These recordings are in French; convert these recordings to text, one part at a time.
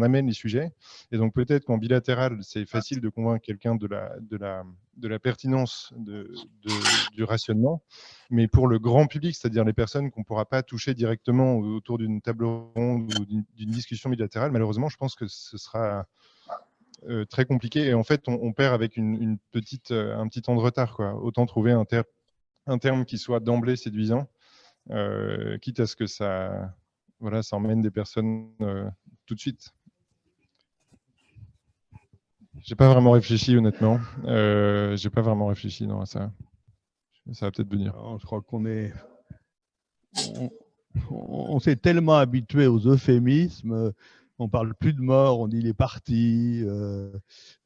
on amène les sujets. Et donc peut-être qu'en bilatéral, c'est facile de convaincre quelqu'un de la pertinence du rationnement. Mais pour le grand public, c'est-à-dire les personnes qu'on ne pourra pas toucher directement autour d'une table ronde ou d'une discussion bilatérale, malheureusement, je pense que ce sera très compliqué. Et en fait, on perd avec un petit temps de retard, quoi. Autant trouver un terme qui soit d'emblée séduisant, quitte à ce que ça emmène des personnes tout de suite. J'ai pas vraiment réfléchi, honnêtement. J'ai pas vraiment réfléchi à ça. Ça va peut-être venir. Non, je crois on s'est tellement habitué aux euphémismes. On parle plus de mort, on dit il est parti.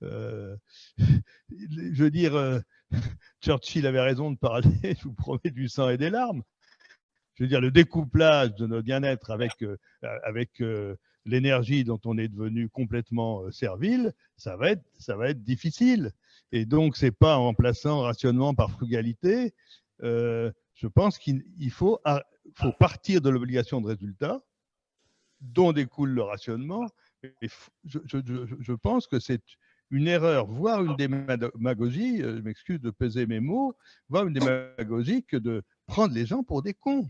Je veux dire, Churchill avait raison de parler, je vous promets, du sang et des larmes. Je veux dire, le découplage de notre bien-être avec l'énergie dont on est devenu complètement servile, ça va être difficile. Et donc, c'est pas en remplaçant rationnement par frugalité. Je pense qu'il faut partir de l'obligation de résultat dont découle le rationnement. Et je pense que c'est une erreur, voire une démagogie, je m'excuse de peser mes mots, voire une démagogie que de prendre les gens pour des cons.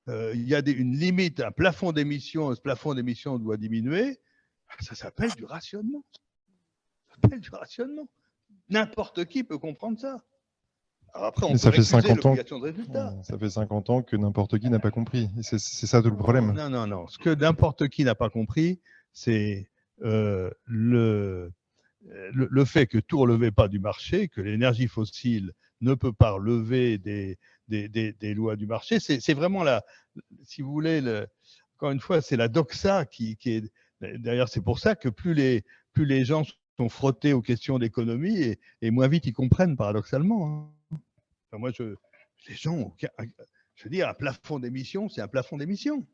Il y a une limite, un plafond d'émission, ce plafond d'émission doit diminuer, ça s'appelle du rationnement. Ça s'appelle du rationnement. N'importe qui peut comprendre ça. Alors après, on peut refuser l'obligation de résultat. Ça fait 50 ans que n'importe qui n'a pas compris. C'est ça tout le problème. Non. Ce que n'importe qui n'a pas compris, c'est le fait que tout ne relevait pas du marché, que l'énergie fossile ne peut pas relever des lois du marché. C'est vraiment si vous voulez, encore une fois, c'est la doxa qui est. D'ailleurs, c'est pour ça que plus les gens sont frottés aux questions d'économie et moins vite ils comprennent, paradoxalement. Enfin, moi, les gens, je veux dire, un plafond d'émission, c'est un plafond d'émission.